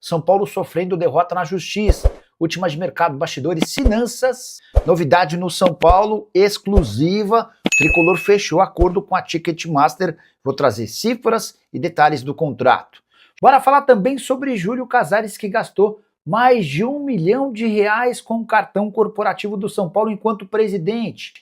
São Paulo sofrendo derrota na justiça. Últimas de mercado, bastidores, finanças. Novidade no São Paulo, exclusiva. O Tricolor fechou acordo com a Ticketmaster. Vou trazer cifras e detalhes do contrato. Bora falar também sobre Júlio Casares, que gastou mais de R$1 milhão com o cartão corporativo do São Paulo enquanto presidente.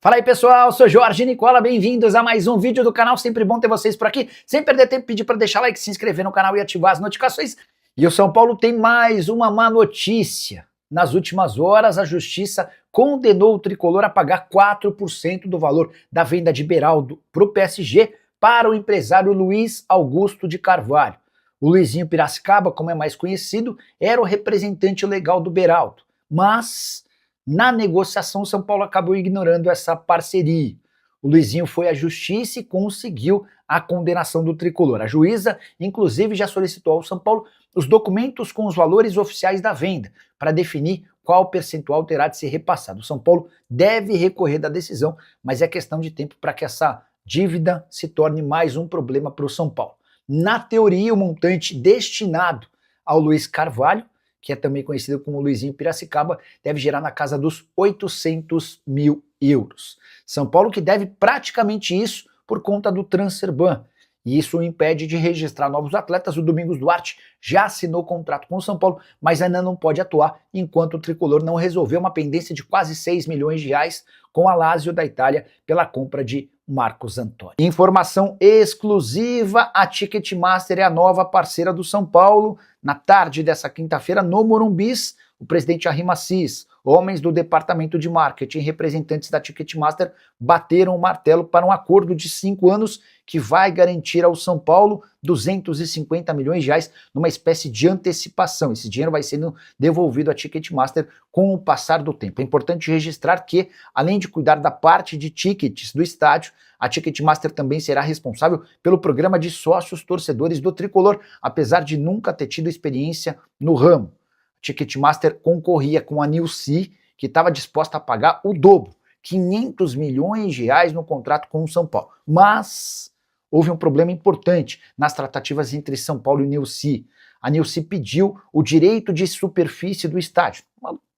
Fala aí, pessoal, sou Jorge Nicola, bem-vindos a mais um vídeo do canal, sempre bom ter vocês por aqui. Sem perder tempo, pedir para deixar like, se inscrever no canal e ativar as notificações. E o São Paulo tem mais uma má notícia. Nas últimas horas, a Justiça condenou o Tricolor a pagar 4% do valor da venda de Beraldo para o PSG para o empresário Luiz Augusto de Carvalho. O Luizinho Piracicaba, como é mais conhecido, era o representante legal do Beraldo, mas na negociação o São Paulo acabou ignorando essa parceria. O Luizinho foi à justiça e conseguiu a condenação do Tricolor. A juíza, inclusive, já solicitou ao São Paulo os documentos com os valores oficiais da venda, para definir qual percentual terá de ser repassado. O São Paulo deve recorrer da decisão, mas é questão de tempo para que essa dívida se torne mais um problema para o São Paulo. Na teoria, o montante destinado ao Luiz Carvalho, que é também conhecido como Luizinho Piracicaba, deve gerar na casa dos 800 mil euros. São Paulo que deve praticamente isso por conta do transfer ban. E isso o impede de registrar novos atletas. O Domingos Duarte já assinou contrato com o São Paulo, mas ainda não pode atuar enquanto o Tricolor não resolveu uma pendência de quase 6 milhões de reais com a Lazio da Itália pela compra de Marcos Antônio. Informação exclusiva, a Ticketmaster é a nova parceira do São Paulo. Na tarde dessa quinta-feira, no Morumbis, o presidente Arrima Assis, homens do departamento de marketing e representantes da Ticketmaster bateram o martelo para um acordo de 5 anos que vai garantir ao São Paulo 250 milhões de reais numa espécie de antecipação. Esse dinheiro vai sendo devolvido à Ticketmaster com o passar do tempo. É importante registrar que, além de cuidar da parte de tickets do estádio, a Ticketmaster também será responsável pelo programa de sócios torcedores do Tricolor, apesar de nunca ter tido experiência no ramo. Ticketmaster concorria com a Nilce, que estava disposta a pagar o dobro, 500 milhões de reais no contrato com o São Paulo. Mas houve um problema importante nas tratativas entre São Paulo e Nilce. A Nilce pediu o direito de superfície do estádio.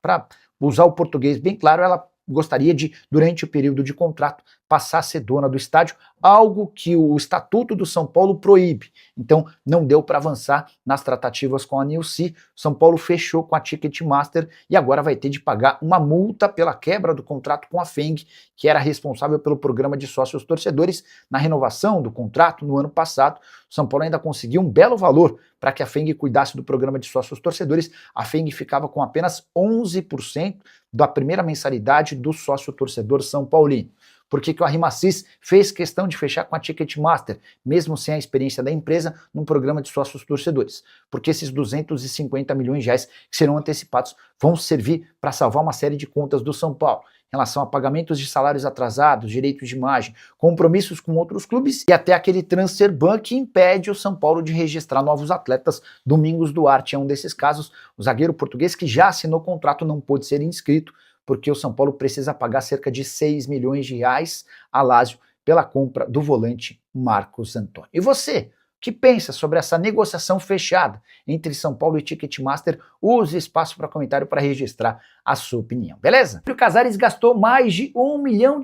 Para usar o português bem claro, ela gostaria de, durante o período de contrato, passar a ser dona do estádio, algo que o Estatuto do São Paulo proíbe. Então, não deu para avançar nas tratativas com a Nilce. São Paulo fechou com a Ticketmaster e agora vai ter de pagar uma multa pela quebra do contrato com a Feng, que era responsável pelo programa de sócios torcedores. Na renovação do contrato no ano passado, São Paulo ainda conseguiu um belo valor para que a Feng cuidasse do programa de sócios torcedores. A Feng ficava com apenas 11% da primeira mensalidade do sócio torcedor São Paulino. Por que o Arrima Assis fez questão de fechar com a Ticketmaster, mesmo sem a experiência da empresa, num programa de sócios torcedores? Porque esses 250 milhões de reais que serão antecipados vão servir para salvar uma série de contas do São Paulo, em relação a pagamentos de salários atrasados, direitos de imagem, compromissos com outros clubes e até aquele transfer ban que impede o São Paulo de registrar novos atletas. Domingos Duarte é um desses casos. O zagueiro português que já assinou contrato não pôde ser inscrito, porque o São Paulo precisa pagar cerca de 6 milhões de reais a Lazio pela compra do volante Marcos Antônio. E você, o que pensa sobre essa negociação fechada entre São Paulo e Ticketmaster? Use espaço para comentário para registrar a sua opinião, beleza? O Casares gastou mais de R$1 milhão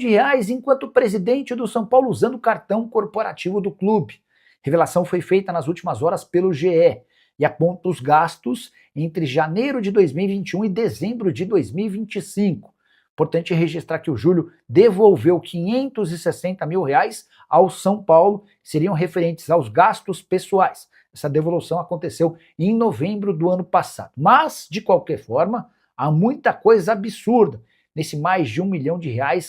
enquanto presidente do São Paulo usando o cartão corporativo do clube. A revelação foi feita nas últimas horas pelo GE e aponta os gastos entre janeiro de 2021 e dezembro de 2025. Importante registrar que o Júlio devolveu 560 mil reais ao São Paulo, que seriam referentes aos gastos pessoais. Essa devolução aconteceu em novembro do ano passado. Mas, de qualquer forma, há muita coisa absurda nesse mais de R$1 milhão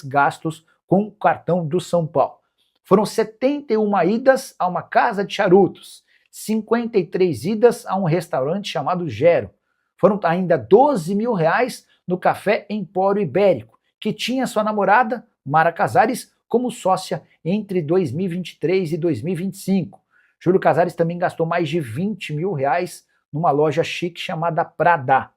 gastos com o cartão do São Paulo. Foram 71 idas a uma casa de charutos, 53 idas a um restaurante chamado Gero. Foram ainda 12 mil reais no Café Empório Ibérico, que tinha sua namorada, Mara Casares, como sócia entre 2023 e 2025. Júlio Casares também gastou mais de 20 mil reais numa loja chique chamada Prada.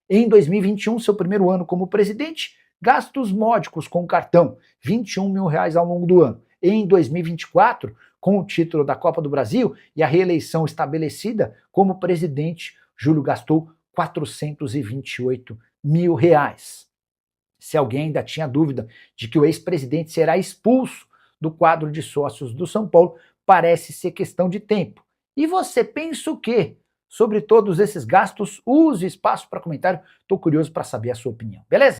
Em 2021, seu primeiro ano como presidente, gastos módicos com o cartão, 21 mil reais ao longo do ano. Em 2024, com o título da Copa do Brasil e a reeleição estabelecida como presidente, Júlio gastou R$ 428 mil. Se alguém ainda tinha dúvida de que o ex-presidente será expulso do quadro de sócios do São Paulo, parece ser questão de tempo. E você pensa o quê sobre todos esses gastos? Use espaço para comentário, estou curioso para saber a sua opinião, beleza?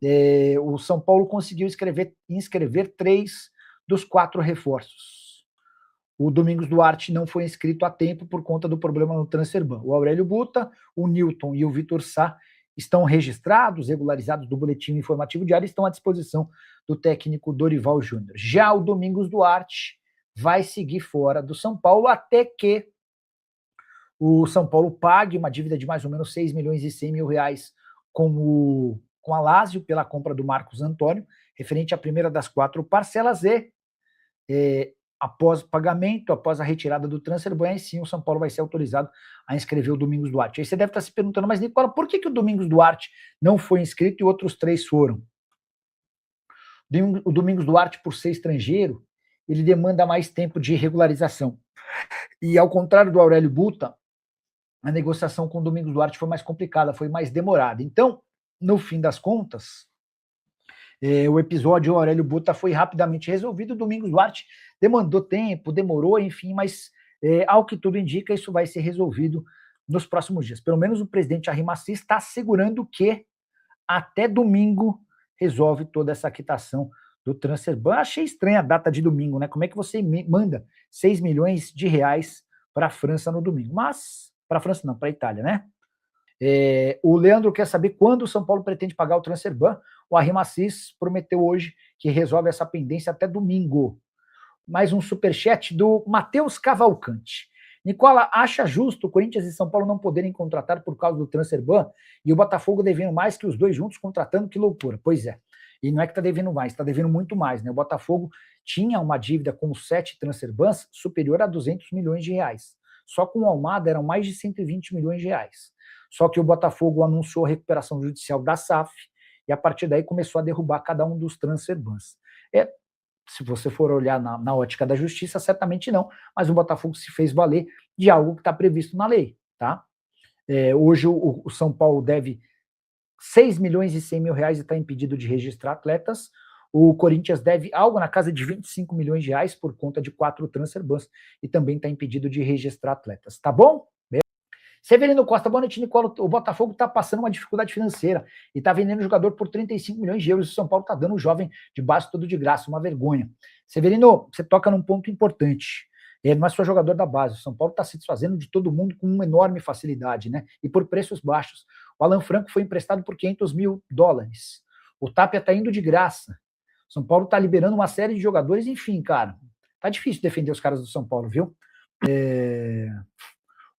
O São Paulo conseguiu inscrever 3 dos 4 reforços. O Domingos Duarte não foi inscrito a tempo por conta do problema no Transferban. O Aurélio Buta, o Newton e o Vitor Sá estão registrados, regularizados do Boletim Informativo Diário, estão à disposição do técnico Dorival Júnior. Já o Domingos Duarte vai seguir fora do São Paulo até que o São Paulo pague uma dívida de mais ou menos R$ 6.100.000 com a Lazio pela compra do Marcos Antônio, referente à primeira das 4 parcelas e após o pagamento, após a retirada do transfer, aí sim o São Paulo vai ser autorizado a inscrever o Domingos Duarte. Aí você deve estar se perguntando, mas Nicola, por que o Domingos Duarte não foi inscrito e outros 3 foram? O Domingos Duarte, por ser estrangeiro, ele demanda mais tempo de regularização. E ao contrário do Aurélio Buta, a negociação com o Domingos Duarte foi mais complicada, foi mais demorada. Então, no fim das contas, o episódio Aurélio Buta foi rapidamente resolvido, o Domingos Duarte demandou tempo, demorou, enfim, mas ao que tudo indica, isso vai ser resolvido nos próximos dias. Pelo menos o presidente Arrimaci está assegurando que até domingo resolve toda essa quitação do Transferban. Achei estranha a data de domingo, né? Como é que você manda R$ 6 milhões para a França no domingo? Mas, para a França não, para a Itália, né? O Leandro quer saber quando o São Paulo pretende pagar o Transferban. O Arrimaci prometeu hoje que resolve essa pendência até domingo. Mais um superchat do Matheus Cavalcante. Nicola, acha justo o Corinthians e São Paulo não poderem contratar por causa do Transferban e o Botafogo devendo mais que os dois juntos contratando? Que loucura. Pois é. E não é que está devendo mais, está devendo muito mais, né? O Botafogo tinha uma dívida com os 7 Transferbans superior a R$ 200 milhões. Só com o Almada eram mais de R$ 120 milhões. Só que o Botafogo anunciou a recuperação judicial da SAF e a partir daí começou a derrubar cada um dos Transferbans. Se você for olhar na ótica da justiça, certamente não, mas o Botafogo se fez valer de algo que está previsto na lei, tá? Hoje o São Paulo deve R$ 6.100.000 e está impedido de registrar atletas. O Corinthians deve algo na casa de R$ 25 milhões por conta de 4 transferbans e também está impedido de registrar atletas, tá bom? Severino Costa, boa noite, Nicola. O Botafogo está passando uma dificuldade financeira e está vendendo o jogador por 35 milhões de euros. O São Paulo está dando um jovem de base todo de graça, uma vergonha. Severino, você toca num ponto importante. Ele não é só jogador da base. O São Paulo está se desfazendo de todo mundo com uma enorme facilidade, né? E por preços baixos. O Alan Franco foi emprestado por $500 mil. O Tapia está indo de graça. O São Paulo está liberando uma série de jogadores. Enfim, cara, tá difícil defender os caras do São Paulo, viu?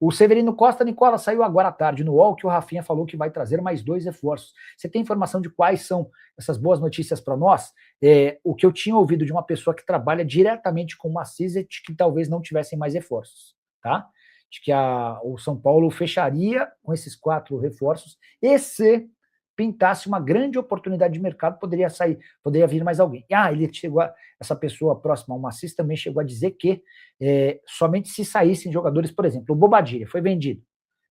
O Severino Costa, Nicola, saiu agora à tarde no UOL que o Rafinha falou que vai trazer mais 2 reforços. Você tem informação de quais são essas boas notícias para nós? O que eu tinha ouvido de uma pessoa que trabalha diretamente com o Assis é de que talvez não tivessem mais reforços, tá? De que o São Paulo fecharia com esses 4 reforços e se pintasse uma grande oportunidade de mercado, poderia vir mais alguém. Essa pessoa próxima ao Assis também chegou a dizer que somente se saíssem jogadores, por exemplo, o Bobadilha foi vendido,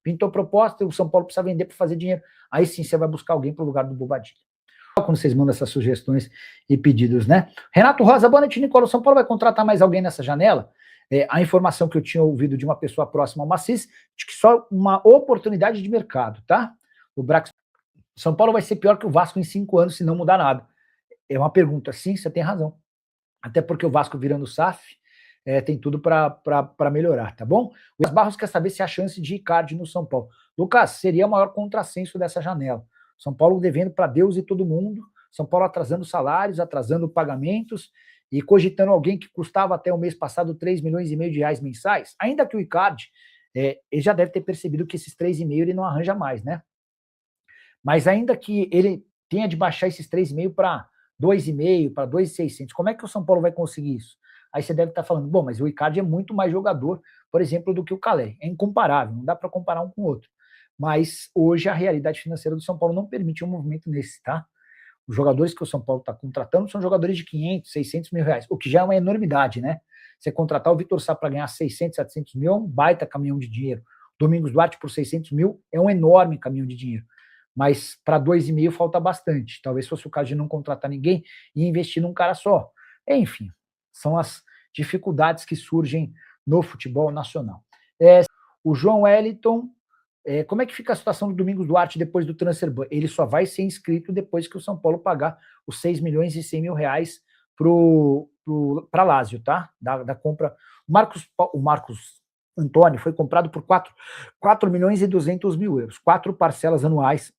pintou proposta e o São Paulo precisa vender para fazer dinheiro, aí sim você vai buscar alguém para o lugar do Bobadilha. Quando vocês mandam essas sugestões e pedidos, né? Renato Rosa, boa noite, Nicola. O São Paulo vai contratar mais alguém nessa janela? A informação que eu tinha ouvido de uma pessoa próxima ao Assis, de que só uma oportunidade de mercado, tá? O São Paulo vai ser pior que o Vasco em 5 anos se não mudar nada. É uma pergunta, sim, você tem razão. Até porque o Vasco virando SAF tem tudo para melhorar, tá bom? O Barros quer saber se há chance de Icardi no São Paulo. Lucas, seria o maior contrassenso dessa janela. São Paulo devendo para Deus e todo mundo, São Paulo atrasando salários, atrasando pagamentos e cogitando alguém que custava até o mês passado R$3,5 milhões mensais, ainda que o Icardi, ele já deve ter percebido que esses 3,5 ele não arranja mais, né? Mas ainda que ele tenha de baixar esses 3,5 para 2,5, para 2,600, como é que o São Paulo vai conseguir isso? Aí você deve estar falando, bom, mas o Icardi é muito mais jogador, por exemplo, do que o Calé. É incomparável, não dá para comparar um com o outro. Mas hoje a realidade financeira do São Paulo não permite um movimento nesse, tá? Os jogadores que o São Paulo está contratando são jogadores de 500, 600 mil reais, o que já é uma enormidade, né? Você contratar o Vitor Sá para ganhar 600, 700 mil é um baita caminhão de dinheiro. Domingos Duarte por 600 mil é um enorme caminhão de dinheiro. Mas para 2,5 falta bastante. Talvez fosse o caso de não contratar ninguém e investir num cara só. Enfim, são as dificuldades que surgem no futebol nacional. O João Wellington, como é que fica a situação do Domingos Duarte depois do transfer ban? Ele só vai ser inscrito depois que o São Paulo pagar os 6 milhões e 100 mil reais para Lazio, tá? Da compra. O Marcos Antônio foi comprado por 4 milhões e 200 mil euros. 4 parcelas anuais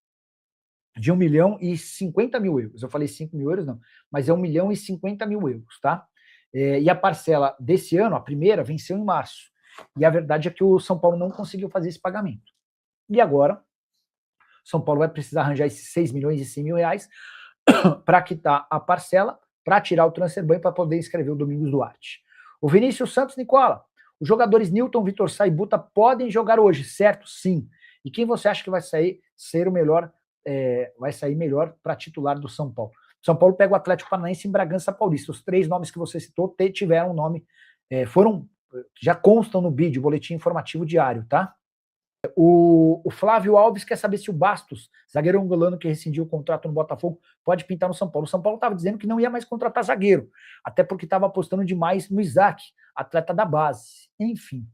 de 1 milhão e 50 mil euros. Eu falei 5 mil euros, não, mas é 1 milhão e 50 mil euros, tá? E a parcela desse ano, a primeira, venceu em março. E a verdade é que o São Paulo não conseguiu fazer esse pagamento. E agora, São Paulo vai precisar arranjar esses 6 milhões e 100 mil reais para quitar a parcela, para tirar o transfer ban para poder inscrever o Domingos Duarte. O Vinícius Santos, Nicola, os jogadores Newton, Vitor Sá e Buta podem jogar hoje, certo? Sim. E quem você acha que vai sair melhor para titular do São Paulo? São Paulo pega o Atlético Paranaense em Bragança Paulista. Os 3 nomes que você citou tiveram um nome, já constam no BID, boletim informativo diário, tá? O Flávio Alves quer saber se o Bastos, zagueiro angolano que rescindiu o contrato no Botafogo, pode pintar no São Paulo. O São Paulo estava dizendo que não ia mais contratar zagueiro, até porque estava apostando demais no Isaac, atleta da base. Enfim,